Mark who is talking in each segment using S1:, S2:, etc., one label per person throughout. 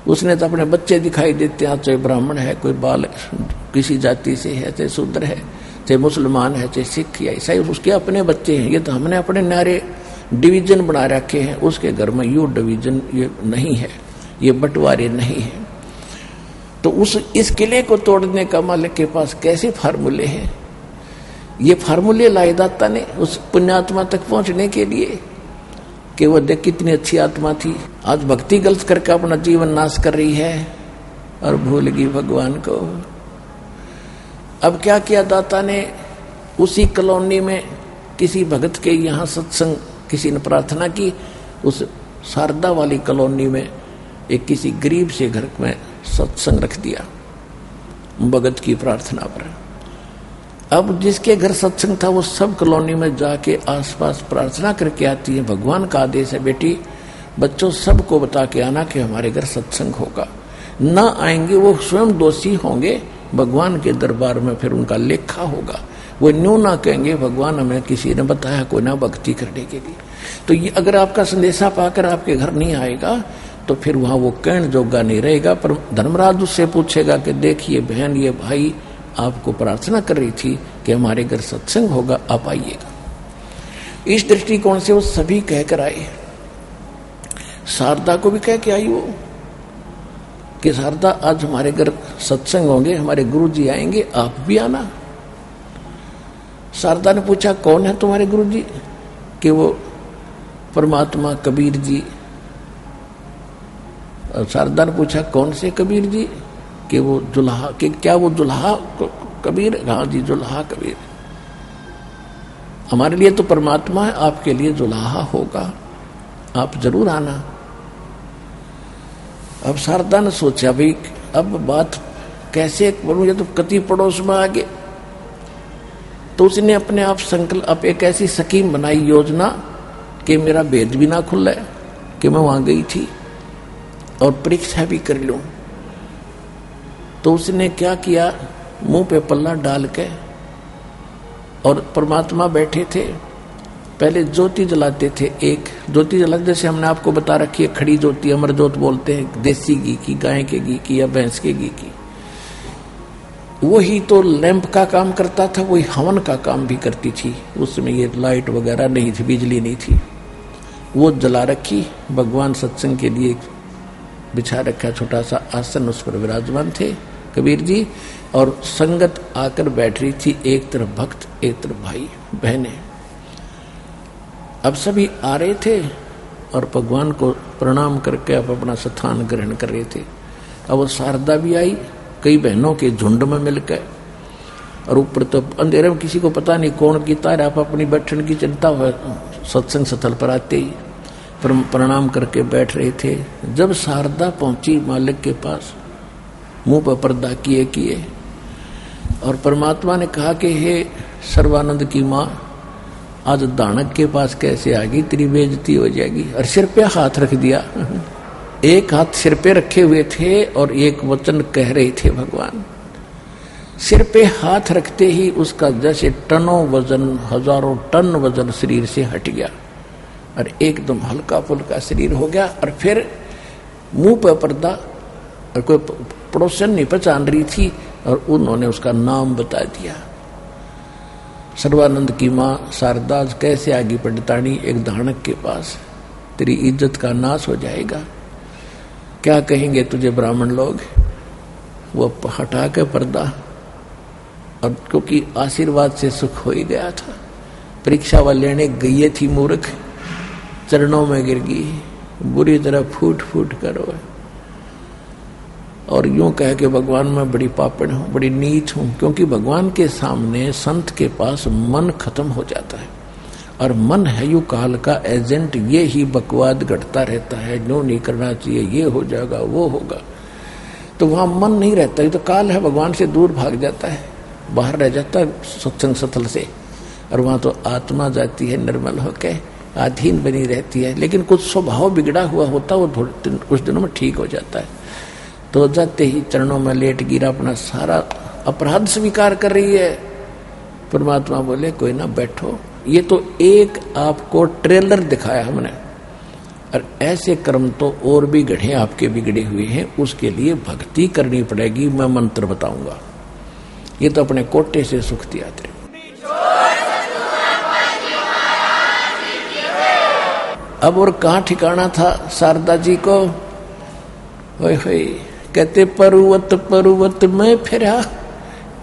S1: उसने तो अपने बच्चे दिखाई देते हैं, चाहे ब्राह्मण है, कोई बाल किसी जाति से है, चाहे शूद्र है, चाहे मुसलमान है, चाहे सिख या ईसाई, उसके अपने बच्चे हैं। ये तो हमने अपने नारे डिवीजन बना रखे हैं, उसके घर में यू डिवीजन ये नहीं है, ये बंटवारे नहीं है। तो इस किले को तोड़ने का मालिक के पास कैसे फार्मूले हैं? ये फार्मूले लाए दाता ने उस पुण्यात्मा तक पहुंचने के लिए कि वो देख कितनी अच्छी आत्मा थी, आज भक्ति गलत करके अपना जीवन नाश कर रही है और भूल गई भगवान को। अब क्या किया दाता ने, उसी कॉलोनी में किसी भगत के यहाँ सत्संग किसी ने प्रार्थना की, उस शारदा वाली कॉलोनी में एक किसी गरीब से घर में सत्संग रख दिया भगत की प्रार्थना पर। अब जिसके घर सत्संग था वो सब कॉलोनी में जाके आसपास प्रार्थना करके आती है। भगवान का आदेश है, बेटी बच्चों सबको बता के आना कि हमारे घर सत्संग होगा। ना आएंगे वो स्वयं दोषी होंगे, भगवान के दरबार में फिर उनका लेखा होगा। वो न्यू ना कहेंगे भगवान हमें किसी ने बताया कोई ना भक्ति करने के लिए। तो ये अगर आपका संदेशा पाकर आपके घर नहीं आएगा तो फिर वहां वो कहने जोगा नहीं रहेगा। पर धर्मराज उससे पूछेगा कि देखिए बहन, ये भाई आपको प्रार्थना कर रही थी कि हमारे घर सत्संग होगा, आप आइएगा। इस दृष्टिकोण से वो सभी कहकर आए। शारदा को भी कह के आई वो कि शारदा आज हमारे घर सत्संग होंगे, हमारे गुरु जी आएंगे, आप भी आना। शारदा ने पूछा कौन है तुम्हारे गुरु जी? कि वो परमात्मा कबीर जी। शारदा ने पूछा कौन से कबीर जी? कि वो जुल्हा, कि क्या वो जुल्हा कबीर? हाँ जी, जुल्हा कबीर। हमारे लिए तो परमात्मा है, आपके लिए जुल्हा होगा, आप जरूर आना। अब शारदा ने सोचा भाई अब बात कैसे करूं, ये तो कति पड़ोस में आ गए। तो उसने अपने आप संकल्प, एक ऐसी स्कीम बनाई, योजना कि मेरा भेद भी ना खुले कि मैं वहां गई थी और परीक्षा भी कर लूं। तो उसने क्या किया, मुंह पे पल्ला डाल के, और परमात्मा बैठे थे, पहले ज्योति जलाते थे। एक ज्योति जलाते, जैसे हमने आपको बता रखी है खड़ी ज्योति, अमर ज्योत बोलते हैं, देसी घी की, गाय के घी की या भैंस के घी की। वही तो लैंप का काम करता था, वही हवन का काम भी करती थी। उसमें ये लाइट वगैरह नहीं थी, बिजली नहीं थी। वो जला रखी, भगवान सत्संग के लिए बिछा रखा छोटा सा आसन, उस पर विराजमान थे कबीर जी, और संगत आकर बैठ रही थी, एक तरफ भक्त एक तरफ भाई बहनें। अब सभी आ रहे थे और भगवान को प्रणाम करके अब अपना स्थान ग्रहण कर रहे थे। अब वो शारदा भी आई, कई बहनों के झुंड में मिलकर, और ऊपर तो अंधेरे में किसी को पता नहीं कौन की तार, आप अपनी बैठने की चिंता हुआ सत्संग स्थल पर आते ही प्रणाम करके बैठ रहे थे। जब शारदा पहुंची मालिक के पास, मुंह पर पर्दा किए किए, और परमात्मा ने कहा कि हे सर्वानंद की माँ, आज दानक के पास कैसे आ गई, तेरी बेइज्जती हो जाएगी। और सिर पे हाथ रख दिया, एक हाथ सिर पे रखे हुए थे और एक वचन कह रहे थे भगवान। सिर पे हाथ रखते ही उसका जैसे टनों वजन, हजारों टन वजन शरीर से हट गया और एकदम हल्का फुल्का शरीर हो गया। और फिर मुंह पर पर्दा, और कोई पड़ोसन नहीं पहचान रही थी, और उन्होंने उसका नाम बता दिया। सर्वानंद की माँ शारदा कैसे आगे पंडितानी एक दानक के पास, तेरी इज्जत का नाश हो जाएगा, क्या कहेंगे तुझे ब्राह्मण लोग। वो हटा के पर्दा, और क्योंकि आशीर्वाद से सुख हो ही गया था, परीक्षा वाले लेने गई थी मूर्ख, चरणों में गिर गई, बुरी तरह फूट फूट करो, और यूं कह के भगवान मैं बड़ी पापड़ हूं, बड़ी नीच हूं। क्योंकि भगवान के सामने संत के पास मन खत्म हो जाता है, और मन है यू काल का एजेंट, ये ही बकवाद घटता रहता है, जो नहीं करना चाहिए, ये हो जाएगा वो होगा। तो वहां मन नहीं रहता, ये तो काल है, भगवान से दूर भाग जाता है, बाहर रह जाता है सत्संग स्थल से, और वहां तो आत्मा जाती है निर्मल होके, अधीन बनी रहती है। लेकिन कुछ स्वभाव बिगड़ा हुआ होता, वो कुछ दिनों में ठीक हो जाता है। तो जाते ही चरणों में लेट गिरा, अपना सारा अपराध स्वीकार कर रही है। परमात्मा बोले कोई ना, बैठो। ये तो एक आपको ट्रेलर दिखाया हमने, और ऐसे कर्म तो और भी गढ़े आपके बिगड़े हुए हैं, उसके लिए भक्ति करनी पड़ेगी। मैं मंत्र बताऊंगा, ये तो अपने कोटे से सुख दिया तेरे। अब और कहाँ ठिकाना था शारदा जी को? ओए होए, कहते पर्वत पर्वत में फिरा,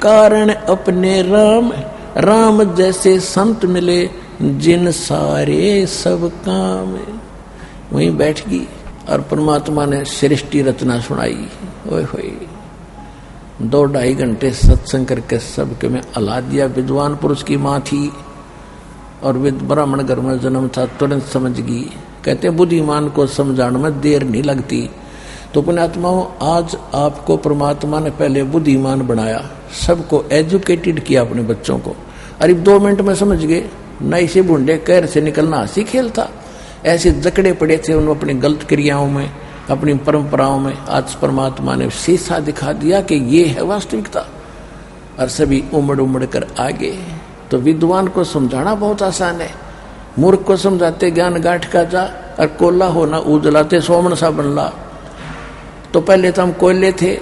S1: कारण अपने राम, राम जैसे संत मिले, जिन सारे सब काम। वहीं बैठ गई और परमात्मा ने सृष्टि रचना सुनाई। ओए होए, 2-2.5 घंटे सत्संग करके सबके में अला दिया। विद्वान पुरुष की माँ थी और ब्राह्मण घर में जन्म था, तुरंत समझ गई। कहते बुद्धिमान को समझाने में देर नहीं लगती। तो पुण्यात्माओं, आज आपको परमात्मा ने पहले बुद्धिमान बनाया, सबको एजुकेटेड किया अपने बच्चों को। अरे 2 मिनट में समझ गए। नई से बूढ़े कैर से निकलना हंसी खेल था। ऐसे जकड़े पड़े थे उन अपनी गलत क्रियाओं में, अपनी परंपराओं में। आज परमात्मा ने शीशा दिखा दिया कि ये है वास्तविकता, और सभी उमड़ उमड़ कर आगे। तो विद्वान को समझाना बहुत आसान है, मूर्ख को समझाते ज्ञान गांठ का जा, और कोल्हा होना उजलाते सोमन सा बनला। तो पहले तो हम कोयले थे,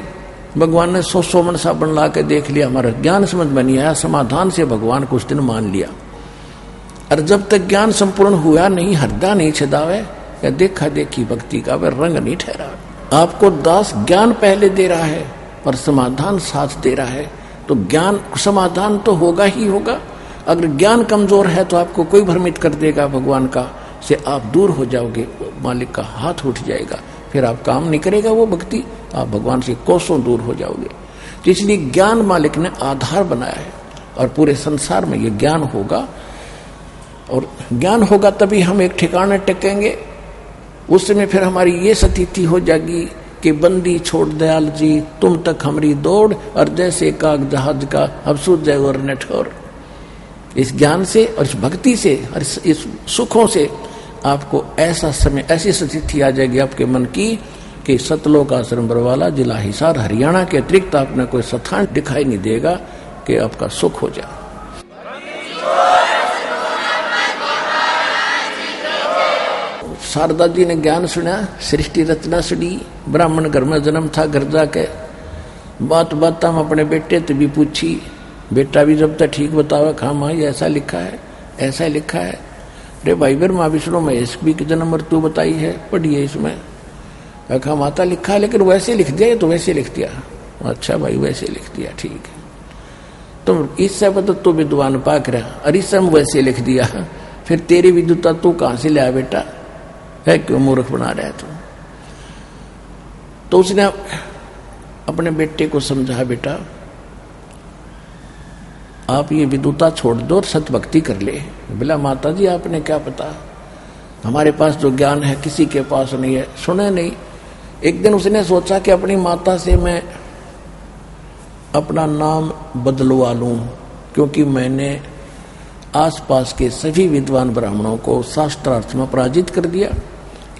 S1: भगवान ने सोमन सा बन ला के देख लिया, हमारा ज्ञान समझ में नहीं आया, समाधान से भगवान को उस दिन मान लिया। और जब तक ज्ञान संपूर्ण हुआ नहीं, हृदय नहीं छदावे, या देखा देखी भक्ति का वह रंग नहीं ठहरा। आपको दास ज्ञान पहले दे रहा है पर समाधान साथ दे रहा है, तो ज्ञान समाधान तो होगा ही होगा। अगर ज्ञान कमजोर है तो आपको कोई भ्रमित कर देगा भगवान का, से आप दूर हो जाओगे, मालिक का हाथ उठ जाएगा, फिर आप काम नहीं करेगा वो भक्ति, आप भगवान से कोसों दूर हो जाओगे। तो इसलिए ज्ञान मालिक ने आधार बनाया है, और पूरे संसार में ये ज्ञान होगा, और ज्ञान होगा तभी हम एक ठिकाने टेकेंगे। उस समय फिर हमारी ये स्थिति हो जाएगी कि बंदी छोड़ दयाल जी, तुम तक हमारी दौड़, और जैसे काग जहाज का अब सूझ जाए और न ठोर। इस ज्ञान से और इस भक्ति से और इस सुखों से आपको ऐसा समय, ऐसी स्थिति आ जाएगी आपके मन की कि सतलोक आश्रम बरवाला, जिला हिसार, हरियाणा के अतिरिक्त आपने कोई स्थान दिखाई नहीं देगा कि आपका सुख हो जाए। शारदा जी ने ज्ञान सुना, सृष्टि रचना सुनी, ब्राह्मण घर में जन्म था। घर जाके बात बात हम अपने बेटे से भी पूछी, बेटा भी जब तक ठीक बतावा, खा माँ ये ऐसा लिखा है, ऐसा लिखा है। अरे भाई ब्रह्मा विष्णु महेश भी की जन्म मृत्यु बताई है, पढ़िए इसमें। कहा माता लिखा है, लेकिन वैसे लिख दिया, तो वैसे लिख दिया। अच्छा भाई वैसे लिख दिया, ठीक है। तुम इससे तो तू विद्वान पाक रहा, अरे सब वैसे लिख दिया, फिर तेरी विद्वता तू कहां से लाया बेटा, है क्यों मूर्ख बना रहा है तू? तो उसने अपने बेटे को समझा, बेटा आप ये विद्वता छोड़ दो और सतभक्ति कर ले। बोला माता जी आपने क्या पता, हमारे पास जो ज्ञान है किसी के पास नहीं है, सुने नहीं। एक दिन उसने सोचा कि अपनी माता से मैं अपना नाम बदलवा लूं, क्योंकि मैंने आसपास के सभी विद्वान ब्राह्मणों को शास्त्रार्थ में पराजित कर दिया,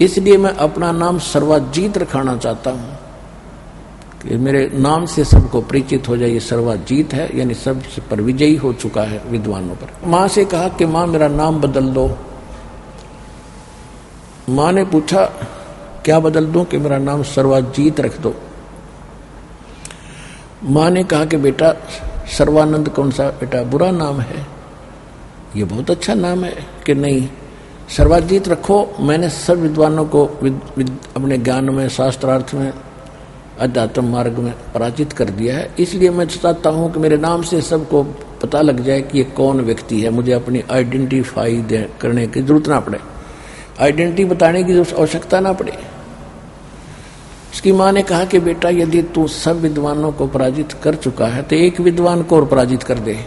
S1: इसलिए मैं अपना नाम सर्वाजीत रखाना चाहता हूं कि मेरे नाम से सबको परिचित हो जाए। ये सर्वाजीत है, यानी सब पर विजयी हो चुका है विद्वानों पर। माँ से कहा कि माँ मेरा नाम बदल दो। माँ ने पूछा क्या बदल दूं? कि मेरा नाम सर्वाजीत रख दो। माँ ने कहा कि बेटा सर्वानंद कौन सा बेटा बुरा नाम है, ये बहुत अच्छा नाम है। कि नहीं सर्वाजीत रखो, मैंने सब विद्वानों को अपने ज्ञान में, शास्त्रार्थ में, अध्यात्म मार्ग में पराजित कर दिया है, इसलिए मैं चाहता हूं कि मेरे नाम से सबको पता लग जाए कि ये कौन व्यक्ति है, मुझे अपनी आइडेंटिफाई करने की जरूरत ना पड़े, आइडेंटिटी बताने की आवश्यकता ना पड़े। उसकी माँ ने कहा कि बेटा यदि तू सब विद्वानों को पराजित कर चुका है तो एक विद्वान को और पराजित कर दे,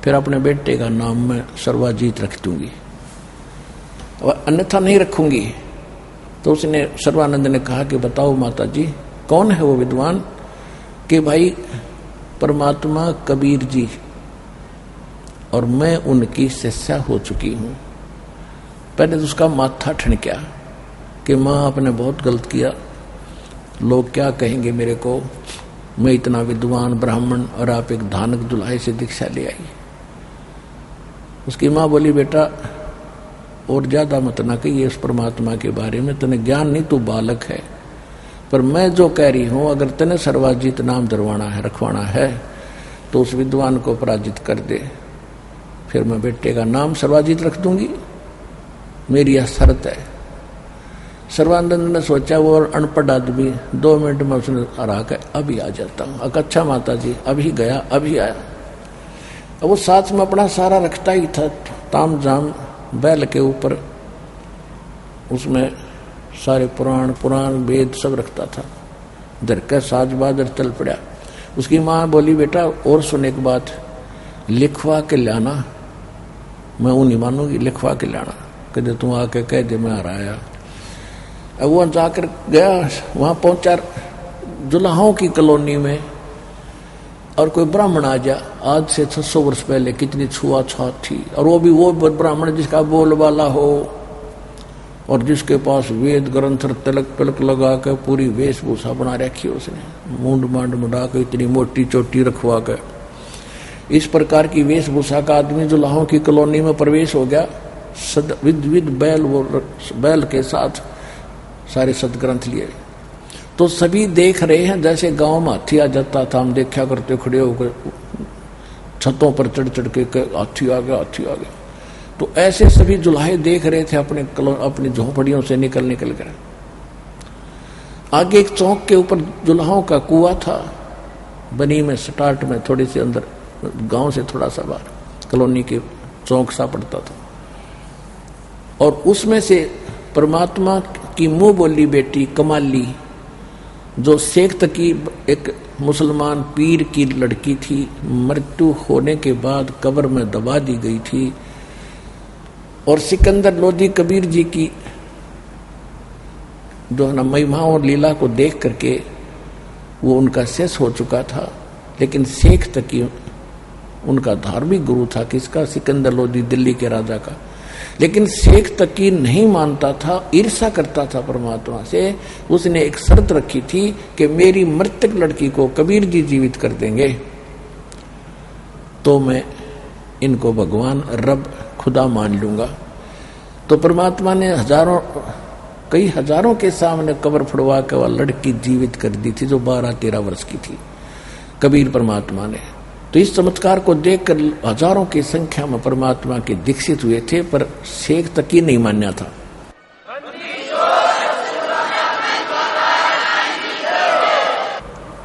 S1: फिर अपने बेटे का नाम मैं सर्वाजीत रख दूंगी, और अन्यथा नहीं रखूंगी। तो उसने सर्वानंद ने कहा कि बताओ माता जी कौन है वो विद्वान? कि भाई परमात्मा कबीर जी, और मैं उनकी शिष्या हो चुकी हूं। पहले तो उसका माथा ठनका कि माँ आपने बहुत गलत किया, लोग क्या कहेंगे मेरे को, मैं इतना विद्वान ब्राह्मण और आप एक धानक दुल्हाई से दीक्षा ले आई। उसकी माँ बोली बेटा और ज्यादा मत ना कहिए इस परमात्मा के बारे में, तने ज्ञान नहीं, तू बालक है। पर मैं जो कह रही हूं, अगर तने सर्वाजीत नाम दरवाना है, रखवाना है, तो उस विद्वान को पराजित कर दे, फिर मैं बेटे का नाम सर्वाजीत रख दूंगी, मेरी यह शर्त है। सर्वानंद ने सोचा वो अनपढ़ आदमी 2 मिनट में उसने हरा के अभी आ जाता हूं। अच्छा माता जी, अभी गया अभी आया। अब वो साथ में अपना सारा रखता ही था, ताम जाम बैल के ऊपर, उसमें सारे पुराण वेद सब रखता था। इधर का साज बाजर चल पड़ा। उसकी माँ बोली बेटा और सुन एक बात, लिखवा के लाना, मैं वो नहीं मानूंगी, लिखवा के लाना। कहते तू आके कह दे मैं हराया। अब वो जाकर गया, वहां पहुंचा जुलाहों की कॉलोनी में, और कोई ब्राह्मण आ जा। आज से 600 वर्ष पहले कितनी छुआछूत थी, और वो भी वो ब्राह्मण जिसका बोलबाला हो और जिसके पास वेद ग्रंथ तिलक पिलक लगा कर पूरी वेशभूषा बना रखी उसने, मूंड मांड मुड़ा कर इतनी मोटी चोटी रखवा कर। इस प्रकार की वेशभूषा का आदमी जुलाहों की कॉलोनी में प्रवेश हो गया। विद बैल के साथ सारे सदग्रंथ लिए। तो सभी देख रहे हैं, जैसे गांव में हाथी आ जाता था, हम देखा करते खड़े होकर छतों पर चढ़ चढ़ के हाथी आ गया, हाथी आ गया। तो ऐसे सभी जुलाहे देख रहे थे अपनी झोंपड़ियों से निकल कर। आगे एक चौक के ऊपर जुलाहों का कुआं था, बनी में स्टार्ट में थोड़ी सी अंदर, गांव से थोड़ा सा बाहर कॉलोनी के चौक सा पड़ता था। और उसमें से परमात्मा की मुंह बोली बेटी कमाली, जो शेख की एक मुसलमान पीर की लड़की थी, मृत्यु होने के बाद कब्र में दबा दी गई थी, और सिकंदर लोधी कबीर जी की जो है ना महिमा और लीला को देख करके वो उनका शेष हो चुका था। लेकिन शेख तकी उनका धार्मिक गुरु था, किसका? सिकंदर लोधी, दिल्ली के राजा का। लेकिन शेख तकी नहीं मानता था, ईर्ष्या करता था परमात्मा से। उसने एक शर्त रखी थी कि मेरी मृतक लड़की को कबीर जी जीवित कर देंगे तो मैं इनको भगवान रब खुदा मान लूंगा। तो परमात्मा ने कई हजारों के सामने कब्र फुड़वा के वह लड़की जीवित कर दी थी, जो 12-13 वर्ष की थी, कबीर परमात्मा ने। तो इस चमत्कार को देखकर हजारों की संख्या में परमात्मा के दीक्षित हुए थे, पर शेख तक ही नहीं मान्या था।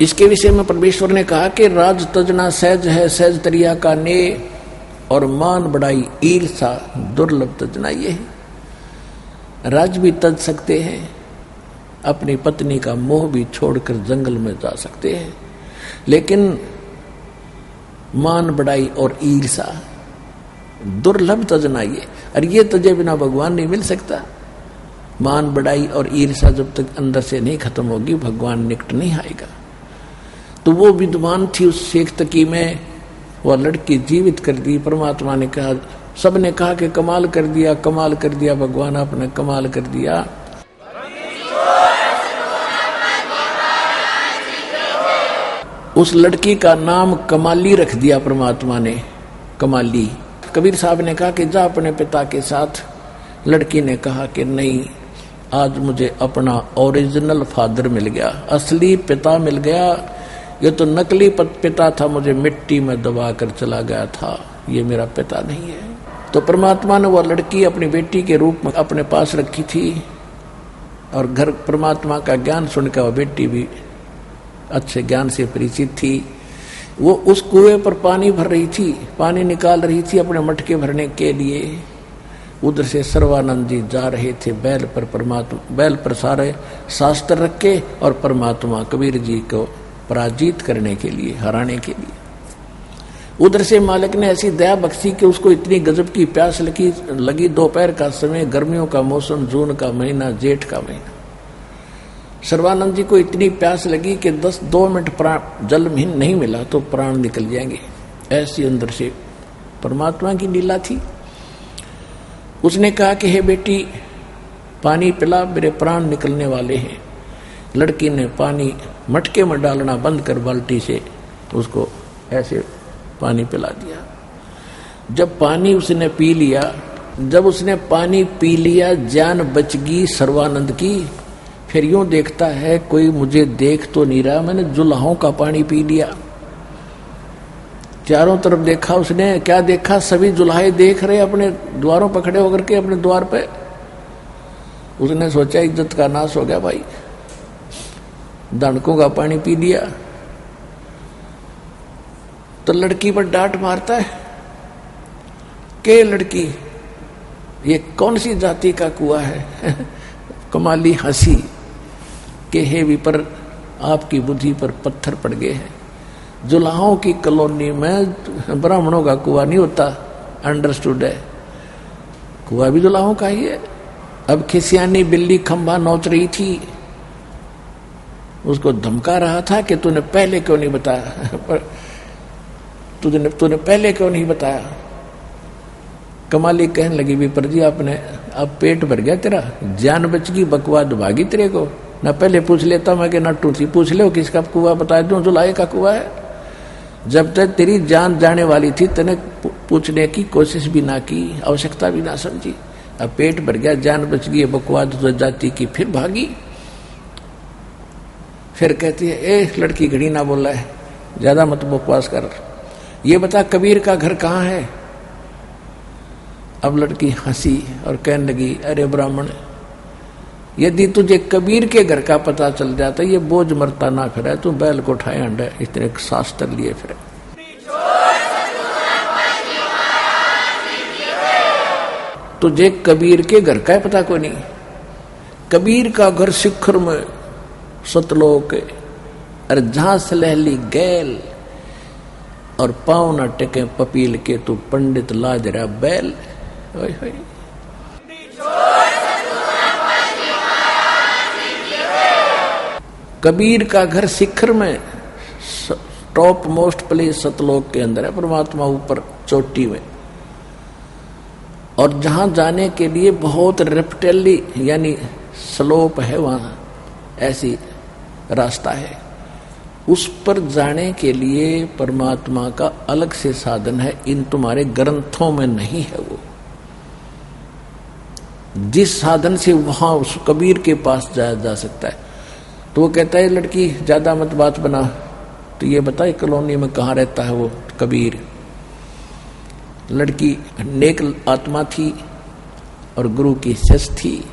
S1: इसके विषय में परमेश्वर ने कहा कि राज तजना सहज है, सहज तरिया का ने, और मान बढ़ाई ईर्षा दुर्लभ तजना ये है। राज भी तज सकते हैं, अपनी पत्नी का मोह भी छोड़कर जंगल में जा सकते हैं, लेकिन मान बढ़ाई और ईर्षा दुर्लभ तजना ये, और ये तजे बिना भगवान नहीं मिल सकता। मान बढ़ाई और ईर्षा जब तक अंदर से नहीं खत्म होगी, भगवान निकट नहीं आएगा। तो वो विद्वान थी, उस शेख तकी में वह लड़की जीवित कर दी। परमात्मा ने कहा, सब ने कहा कि कमाल कर दिया, कमाल कर दिया, भगवान आपने कमाल कर दिया। उस लड़की का नाम कमाली रख दिया परमात्मा ने, कमाली। कबीर साहब ने कहा कि जा अपने पिता के साथ। लड़की ने कहा कि नहीं, आज मुझे अपना ओरिजिनल फादर मिल गया, असली पिता मिल गया। ये तो नकली पिता था, मुझे मिट्टी में दबा कर चला गया था, ये मेरा पिता नहीं है। तो परमात्मा ने वह लड़की अपनी बेटी के रूप में अपने पास रखी थी, और घर परमात्मा का ज्ञान सुनकर वह बेटी भी अच्छे ज्ञान से परिचित थी। वो उस कुएं पर पानी भर रही थी, पानी निकाल रही थी अपने मटके भरने के लिए। उधर से सर्वानंद जी जा रहे थे बैल पर, परमात्मा बैल पर सारे शास्त्र रख के, और परमात्मा कबीर जी को पराजित करने के लिए, हराने के लिए। उधर से मालिक ने ऐसी दया बख्शी कि उसको इतनी गजब की प्यास लगी। दोपहर का समय, गर्मियों का मौसम, जून का महीना, जेठ का महीना। सर्वानंद जी को इतनी प्यास लगी कि 2 मिनट जल नहीं मिला तो प्राण निकल जाएंगे, ऐसी अंदर से परमात्मा की लीला थी। उसने कहा कि हे बेटी, पानी पिला, मेरे प्राण निकलने वाले हैं। लड़की ने पानी मटके में डालना बंद कर बाल्टी से उसको ऐसे पानी पिला दिया। जब पानी उसने पी लिया जब उसने पानी पी लिया, जान बच गई सर्वानंद की। फिर यूं देखता है कोई मुझे देख तो नहीं रहा, मैंने जुल्हों का पानी पी लिया। चारों तरफ देखा उसने, क्या देखा, सभी जुल्हाए देख रहे अपने द्वारों पर खड़े होकर के, अपने द्वार पे। उसने सोचा इज्जत का नाश हो गया भाई, दणकों का पानी पी लिया। तो लड़की पर डांट मारता है के लड़की, ये कौन सी जाति का कुआं है। कमाली हंसी के हे विपर, आपकी बुद्धि पर पत्थर पड़ गए हैं। जुल्हाओं की कॉलोनी में ब्राह्मणों का कुआं नहीं होता, अंडरस्टूड है। कुआं भी जुल्हाओं का ही है। अब खिसियानी बिल्ली खंभा नोच रही थी, उसको धमका रहा था कि तूने पहले क्यों नहीं बताया, तूने पहले क्यों नहीं बताया। कमाली कहने लगी, विपर जी आपने, अब पेट भर गया तेरा, जान बच गई, बकवाद भागी तेरे को। ना पहले पूछ लेता मैं कि नट्टू थी, पूछ लो किसका कुआं बता दूं, जुलाए का कुआं है। जब तक तेरी जान जाने वाली थी तने पूछने की कोशिश भी ना की, आवश्यकता भी ना समझी। अब पेट भर गया, जान बच गई, बकवाद तो जाति की, फिर भागी। फिर कहती है, ए लड़की घड़ी ना बोला है, ज्यादा मत बकवास कर, ये बता कबीर का घर कहाँ है। अब लड़की हंसी और कहने लगी, अरे ब्राह्मण, यदि तुझे कबीर के घर का पता चल जाता, ये बोझ मरता ना फिर, तू बैल को उठाए अंडा इतने शास्त्र लिए फिर। तुझे कबीर के घर का पता को नहीं। कबीर का घर शिखर में सतलोक है, और जहां सलहली गैल और पाँव न टेके पपील के, तू पंडित लाज रहा बैल। कबीर का घर शिखर में, टॉप मोस्ट प्लेस सतलोक के अंदर है, परमात्मा ऊपर चोटी में। और जहां जाने के लिए बहुत रेप्टेली यानी स्लोप है, वहां ऐसी रास्ता है। उस पर जाने के लिए परमात्मा का अलग से साधन है, इन तुम्हारे ग्रंथों में नहीं है। वो जिस साधन से वहां उस कबीर के पास जाया जा सकता है। तो वो कहता है, लड़की ज्यादा मत बात बना, तो ये बताए कॉलोनी में कहाँ रहता है वो कबीर। लड़की नेक आत्मा थी और गुरु की सस थी,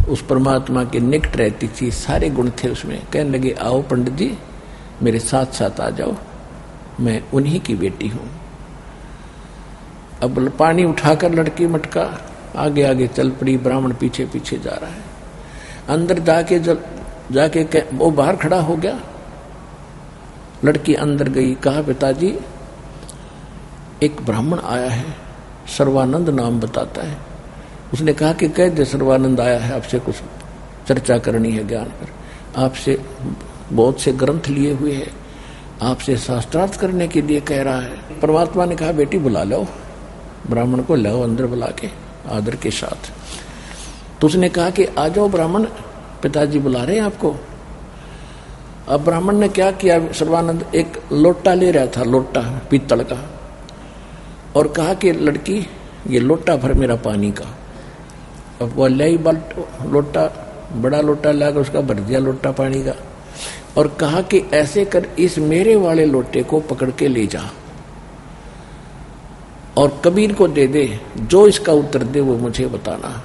S1: उस परमात्मा के निकट रहती थी, सारे गुण थे उसमें। कहने लगे, आओ पंडित जी मेरे साथ साथ आ जाओ, मैं उन्हीं की बेटी हूं। अब पानी उठाकर लड़की मटका आगे आगे चल पड़ी, ब्राह्मण पीछे पीछे जा रहा है। अंदर जाके वो बाहर खड़ा हो गया। लड़की अंदर गई, कहा पिताजी एक ब्राह्मण आया है, सर्वानंद नाम बताता है। उसने कहा कि कह दे सर्वानंद आया है, आपसे कुछ चर्चा करनी है ज्ञान पर, आपसे बहुत से ग्रंथ लिए हुए है, आपसे शास्त्रार्थ करने के लिए कह रहा है। परमात्मा ने कहा, बेटी बुला लो, ब्राह्मण को लाओ अंदर बुला के आदर के साथ। तो उसने कहा कि आ जाओ ब्राह्मण, पिताजी बुला रहे हैं आपको। अब ब्राह्मण ने क्या किया, सर्वानंद एक लोटा ले रहा था, लोटा पीतल का, और कहा कि लड़की ये लोटा भर मेरा पानी का। अब वो लाई लोटा, बड़ा लोटा लाकर उसका भर दिया लोटा पानी का, और कहा कि ऐसे कर, इस मेरे वाले लोटे को पकड़ के ले जा और कबीर को दे दे, जो इसका उत्तर दे वो मुझे बताना।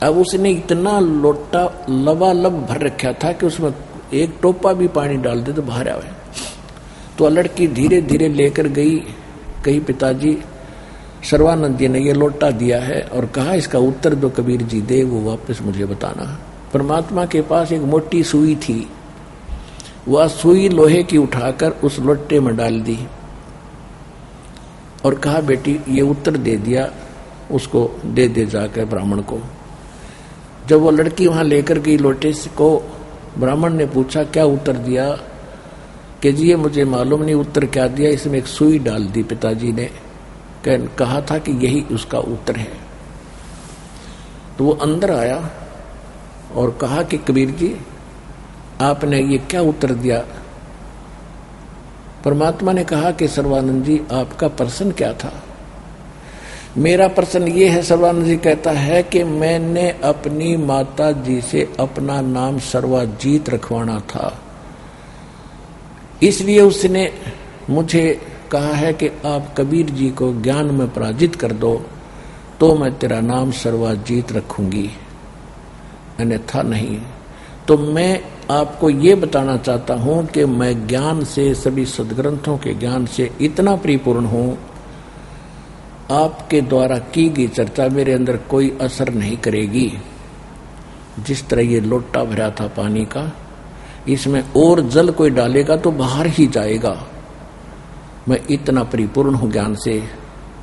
S1: अब उसने इतना लोटा लबालब भर रखा था कि उसमें एक टोपा भी पानी डाल दे तो बाहर आवे। तो लड़की धीरे धीरे लेकर गई, कही पिताजी सर्वानंद जी ने ये लोटा दिया है और कहा इसका उत्तर जो कबीर जी दे वो वापस मुझे बताना। परमात्मा के पास एक मोटी सुई थी, वह सुई लोहे की उठाकर उस लोटे में डाल दी और कहा बेटी ये उत्तर दे दिया, उसको दे दे जाकर ब्राह्मण को। जब वो लड़की वहां लेकर गई लोटे को, ब्राह्मण ने पूछा क्या उत्तर दिया, कि जी ये मुझे मालूम नहीं उत्तर क्या दिया, इसमें एक सुई डाल दी पिताजी ने, कहा था कि यही उसका उत्तर है। तो वो अंदर आया और कहा कि कबीर जी आपने ये क्या उत्तर दिया। परमात्मा ने कहा कि सर्वानंद जी आपका प्रश्न क्या था। मेरा प्रश्न ये है, सर्वानंद जी कहता है कि मैंने अपनी माता जी से अपना नाम सर्वाजीत रखवाना था, इसलिए उसने मुझे कहा है कि आप कबीर जी को ज्ञान में पराजित कर दो तो मैं तेरा नाम सर्वाजीत रखूंगी, अन्यथा नहीं। तो मैं आपको ये बताना चाहता हूं कि मैं ज्ञान से, सभी सदग्रंथों के ज्ञान से इतना परिपूर्ण हूं, आपके द्वारा की गई चर्चा मेरे अंदर कोई असर नहीं करेगी। जिस तरह ये लोटा भरा था पानी का, इसमें और जल कोई डालेगा तो बाहर ही जाएगा। मैं इतना परिपूर्ण हूं ज्ञान से,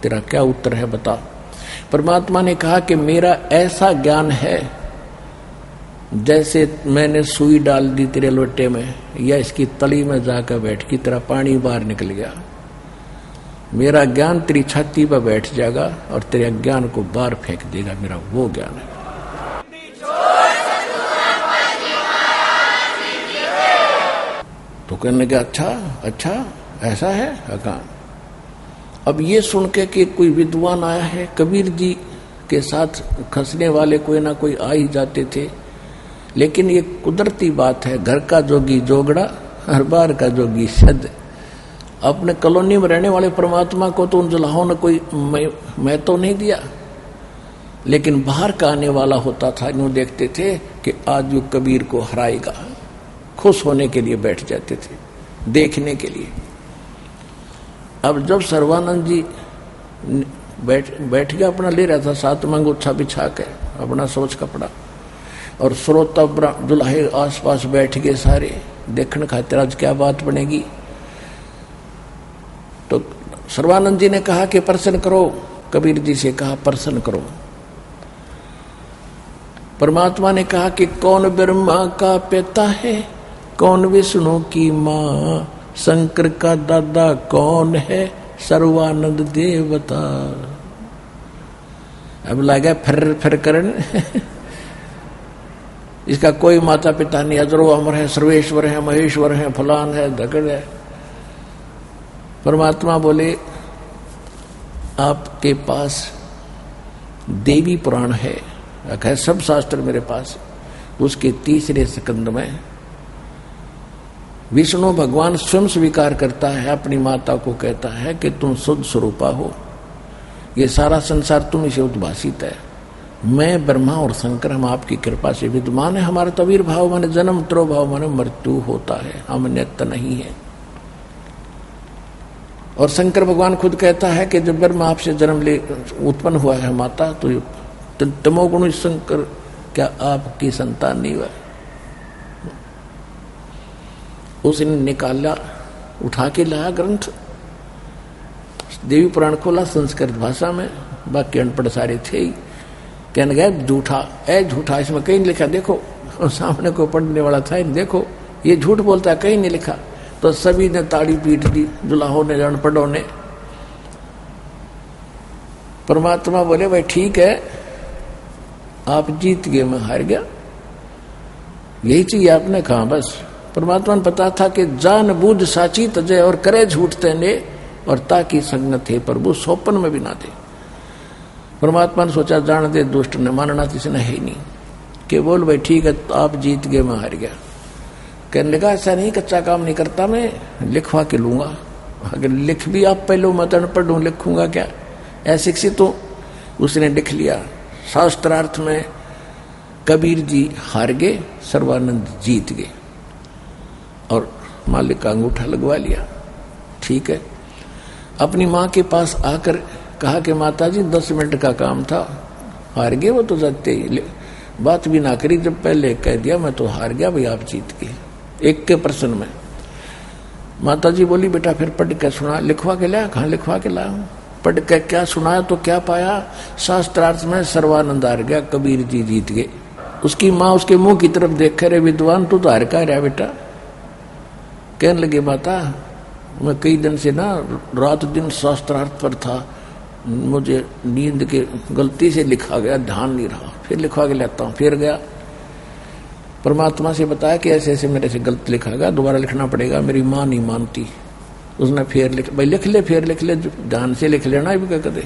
S1: तेरा क्या उत्तर है बता। परमात्मा ने कहा कि मेरा ऐसा ज्ञान है जैसे मैंने सुई डाल दी तेरे लोटे में या इसकी तली में जाकर बैठ की तेरा पानी बाहर निकल गया। मेरा ज्ञान तेरी छाती पर बैठ जाएगा और तेरे अज्ञान को बाहर फेंक देगा, मेरा वो ज्ञान है। तो कहने लगा अच्छा ऐसा है कहा। अब ये सुन के कि कोई विद्वान आया है, कबीर जी के साथ खसने वाले कोई ना कोई आ ही जाते थे, लेकिन ये कुदरती बात है, घर का जोगी जोगड़ा हर बार का जोगी सद। अपने कॉलोनी में रहने वाले परमात्मा को तो उन जुलाहों ने कोई मैं तो नहीं दिया, लेकिन बाहर का आने वाला होता था, यूं देखते थे कि आज यो कबीर को हराएगा, खुश होने के लिए बैठ जाते थे, देखने के लिए। अब जब सर्वानंद जी बैठ गया, अपना ले रहा था सात मंगोछा बिछा के अपना सोच कपड़ा, और श्रोता दुल्हे आसपास बैठ गए सारे देखने खातिर आज क्या बात बनेगी। तो सर्वानंद जी ने कहा कि प्रश्न करो, कबीर जी से कहा प्रश्न करो। परमात्मा ने कहा कि कौन ब्रह्मा का पिता है, कौन विष्णु की माँ, शंकर का दादा कौन है, सर्वानंद देवता। अब लगा फिर करने इसका कोई माता पिता नहीं, अजरो अमर है, सर्वेश्वर है, महेश्वर है, फलान है, धकड़ है। परमात्मा बोले आपके पास देवी पुराण है, सब शास्त्र मेरे पास। उसके तीसरे स्कंद में विष्णु भगवान स्वयं स्वीकार करता है, अपनी माता को कहता है कि तुम शुद्ध स्वरूपा हो, ये सारा संसार तुम से उद्भासित है, मैं ब्रह्मा और शंकर हम आपकी कृपा से विद्यमान है। हमारा तवीर भाव माने जन्म, त्रोभाव माने मृत्यु होता है, हम नित्य नहीं है। और शंकर भगवान खुद कहता है कि जब ब्रह्मा आपसे जन्म ले उत्पन्न हुआ है माता, तो तमोगुण शंकर क्या आपकी संतान नहीं हुआ। उसने निकाला, उठा के लाया ग्रंथ, देवी पुराण खोला संस्कृत भाषा में, बाकी अनपढ़ सारे थे ही। कहने गए झूठा, झूठा, इसमें कहीं नहीं लिखा, देखो। और सामने को पढ़ने वाला था, देखो ये झूठ बोलता है, कहीं नहीं लिखा। तो सभी ने ताड़ी पीट दी, दुल्हों ने, अनपढ़ों ने। परमात्मा बोले भाई ठीक है, आप जीत गए, मैं हार गया, यही चाहिए आपने कहा। बस परमात्मा ने पता था कि जान बूझ साची तजय और करे झूठ तेने, और ताकि संगत है प्रभु सोपन में भी ना दे। परमात्मा ने सोचा जान दे, दुष्ट ने मानना किसने है ही नहीं, कि बोल भाई ठीक है आप जीत गए, मैं हार गया। कहने लगा ऐसा नहीं, कच्चा काम नहीं करता मैं, लिखवा के लूंगा। अगर लिख भी आप पहले मत अनपढ़ हूं, लिखूंगा क्या, अशिक्षित तो उसने लिख लिया। शास्त्रार्थ में कबीर जी हार गए, सर्वानंद जीत गए, और मालिक का अंगूठा लगवा लिया। ठीक है, अपनी माँ के पास आकर कहा कि माता जी 10 मिनट का काम था, हार गए। वो तो जाते ही बात भी ना करी, जब पहले कह दिया मैं तो हार गया, भाई आप जीत गए एक के प्रश्न में। माता जी बोली बेटा फिर पढ़ के सुना, लिखवा के लाया, कहाँ लिखवा के लाया, पढ़ के क्या सुनाया तो क्या पाया, शास्त्रार्थ में सर्वानंद हार गया, कबीर जी जीत गए। उसकी माँ उसके मुंह की तरफ देख कर, विद्वान तू तो हार का रहा बेटा। कहने लगे माता मैं कई दिन से ना रात दिन शास्त्रार्थ पर था, मुझे नींद के गलती से लिखा गया, ध्यान नहीं रहा, फिर लिखवा के लेता हूँ। फिर गया परमात्मा से बताया कि ऐसे ऐसे मेरे से गलत लिखा गया, दोबारा लिखना पड़ेगा। मेरी माँ नहीं मानती, उसने फिर लिख, भाई लिख ले, फिर लिख ले, ध्यान से लिख लेना भी क्या कहते।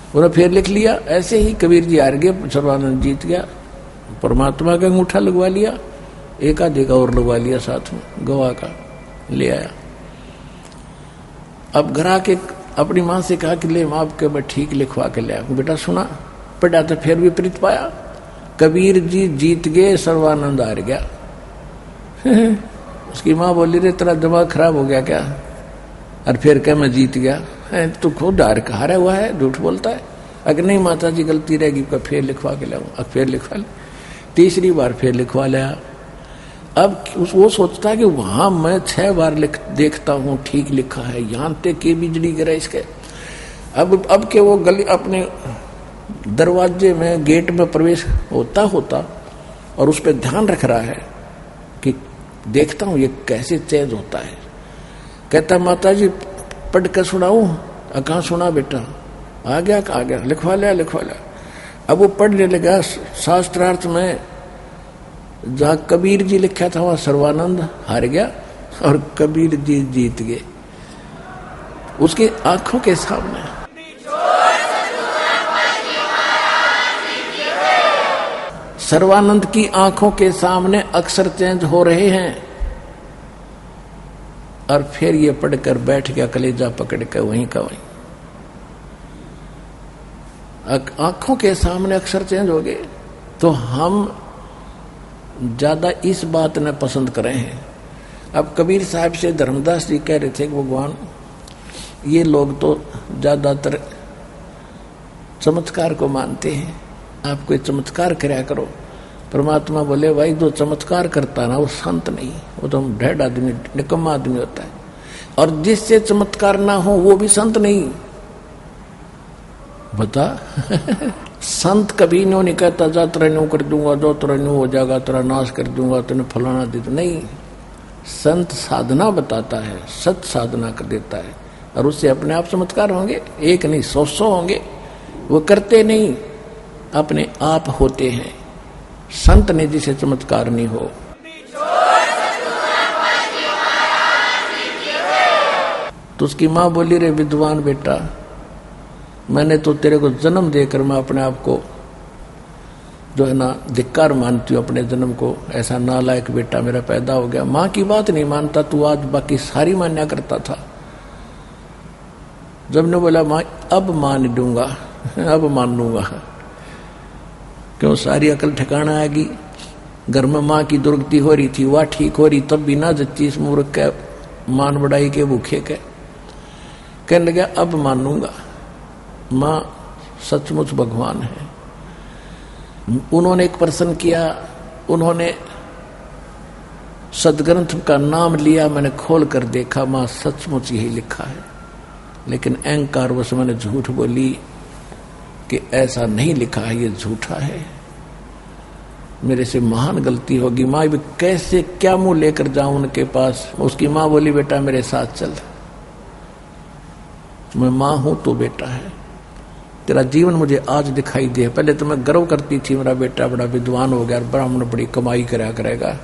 S1: उन्होंने फिर लिख लिया। ऐसे ही कबीर जी हार गए, सर्वानंद जीत गया, परमात्मा का अंगूठा लगवा लिया, एक आधे का और लगवा लिया साथ में, गवाह का ले आया। अब घर आके अपनी माँ से कहा कि ले माँ आपके मैं ठीक लिखवा के ले आया। बेटा सुना, पढ़ा तो फिर विपरीत पाया, कबीर जी जीत गए, सर्वानंद हार गया। उसकी माँ बोली रे तेरा दिमाग खराब हो गया क्या, और फिर क्या मैं जीत गया, तू खुद हारा हुआ है, झूठ बोलता है। अगर नहीं माता जी गलती रहेगी फिर लिखवा के लाऊं, अब फिर लिखवा ले, तीसरी बार फिर लिखवा लिया। अब वो सोचता है कि वहां मैं 6 बार देखता हूं ठीक लिखा है, यहां तक के बिजली गिरा इसके। अब के वो गली अपने दरवाजे में गेट में प्रवेश होता और उस पर ध्यान रख रहा है कि देखता हूं ये कैसे चेंज होता है। कहता माता जी पढ़ कर सुनाऊं, कहाँ सुना बेटा, आ गया लिखवा लिया। अब वो पढ़ने लगा, शास्त्रार्थ में जहां कबीर जी लिखा था वहां सर्वानंद हार गया और कबीर जी जीत गए उसकी आंखों के सामने। सर्वानंद की आंखों के सामने अक्षर चेंज हो रहे हैं और फिर ये पढ़कर बैठ गया, कलेजा पकड़ कर वहीं का वहीं। आंखों के सामने अक्षर चेंज हो गए। तो हम ज्यादा इस बात ने पसंद कर रहे हैं। अब कबीर साहब से धर्मदास जी कह रहे थे कि भगवान ये लोग तो ज्यादातर चमत्कार को मानते हैं, आप कोई चमत्कार कराया करो। परमात्मा बोले भाई जो चमत्कार करता ना वो संत नहीं, वो तो ढेड आदमी, निकम्मा आदमी होता है। और जिससे चमत्कार ना हो वो भी संत नहीं। बता संत कभी नहीं कहता जा तेरा न्यू कर दूंगा, जो तेरा न्यू हो जाएगा, तेरा नाश कर दूंगा, तेने फलाना दे दूंगा। नहीं, संत साधना बताता है, सत साधना कर देता है और उससे अपने आप चमत्कार होंगे। एक नहीं 100 होंगे, वो करते नहीं, अपने आप होते हैं। संत ने जिसे चमत्कार नहीं हो। तो उसकी माँ बोली रे विद्वान बेटा, मैंने तो तेरे को जन्म देकर मैं अपने आप को जो है ना धिक्कार मानती हूँ अपने जन्म को, ऐसा नालायक बेटा मेरा पैदा हो गया। माँ की बात नहीं मानता तू, आज बाकी सारी मान्या करता था। जब ने बोला माँ अब मान दूंगा, अब मान लूंगा, क्यों सारी अकल ठिकाना आएगी। घर में माँ की दुर्गति हो रही थी, वह ठीक हो रही, तब भी ना जच्ची इस मूर्ख के मान बढ़ाई के भूखे के। कहने लगा अब मान लूंगा, माँ सचमुच भगवान है। उन्होंने एक प्रश्न किया, उन्होंने सदग्रंथ का नाम लिया, मैंने खोल कर देखा माँ सचमुच यही लिखा है। लेकिन अहंकार वश मैंने झूठ बोली कि ऐसा नहीं लिखा है, ये झूठा है, मेरे से महान गलती होगी। माँ भी कैसे क्या मुंह लेकर जाऊं उनके पास। उसकी माँ बोली बेटा मेरे साथ चल, मैं माँ हूं तो बेटा है, तेरा जीवन मुझे आज दिखाई दे। पहले तो मैं गर्व करती थी मेरा बेटा बड़ा विद्वान हो गया, ब्राह्मण बड़ी कमाई करेगा,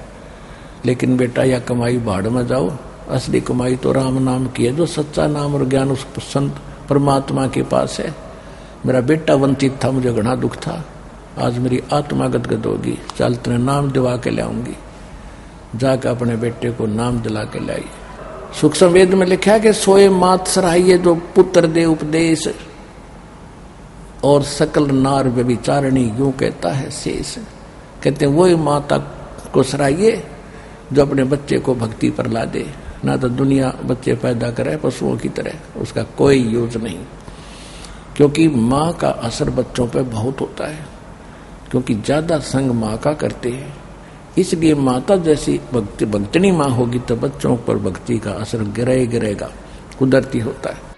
S1: लेकिन बेटा यह कमाई भाड़ में जाओ, असली कमाई तो राम नाम की है, जो सच्चा नाम और ज्ञान उस संत परमात्मा के पास है। मेरा बेटा वंचित था, मुझे घना दुख था, आज मेरी आत्मा गदगद होगी, चल तेरे नाम दिवा के लाऊंगी। जाकर अपने बेटे को नाम दिला के लाई। सूक्ष्म वेद में लिखा है कि सोए मात सराहिए जो पुत्र दे उपदेश, और सकल नार व्यभिचारिणी यूं कहता है शेष। कहते हैं वही माता को सराहिए जो अपने बच्चे को भक्ति पर ला दे। ना तो दुनिया बच्चे पैदा करे पशुओं की तरह, उसका कोई यूज नहीं, क्योंकि माँ का असर बच्चों पे बहुत होता है, क्योंकि ज्यादा संग माँ का करते हैं। इसलिए माता जैसी भक्तनी माँ होगी तो बच्चों पर भक्ति का असर गिरेगा, कुदरती होता है।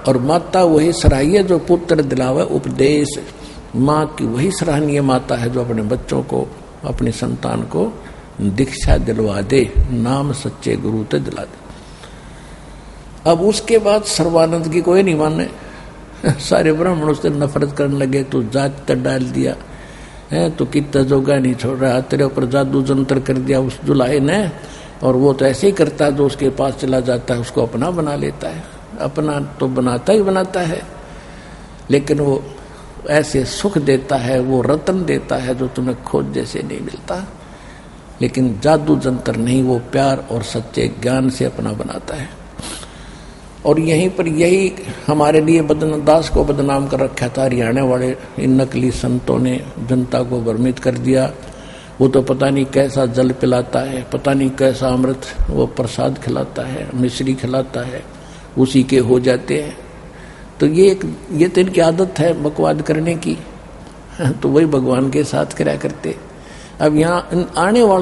S1: और माता वही सराहिए जो पुत्र दिलावे उपदेश। माँ की वही सराहनीय माता है जो अपने बच्चों को, अपनी संतान को दीक्षा दिलवा दे, नाम सच्चे गुरु ते दिला दे। अब उसके बाद सर्वानंद की कोई नहीं माने, सारे ब्राह्मण उससे नफरत करने लगे, तो जात तक डाल दिया है, तो कितना जोगा नहीं छोड़ रहा, तेरे ऊपर जादू जंतर कर दिया उस जुलाहे ने और वो तो ऐसे ही करता है, जो उसके पास चला जाता है उसको अपना बना लेता है। अपना तो बनाता ही बनाता है, लेकिन वो ऐसे सुख देता है, वो रतन देता है जो तुम्हें खोज जैसे नहीं मिलता। लेकिन जादू जंतर नहीं, वो प्यार और सच्चे ज्ञान से अपना बनाता है। और यहीं पर यही हमारे लिए दास को बदनाम कर रखा था हरियाणा वाले इन नकली संतों ने, जनता को भ्रमित कर दिया। वो तो पता नहीं कैसा जल पिलाता है, पता नहीं कैसा अमृत वो प्रसाद खिलाता है, मिश्री खिलाता है, उसी के हो जाते हैं। तो ये तो इनकी आदत है बकवाद करने की, तो वही भगवान के साथ करा करते। अब यहाँ आने वालों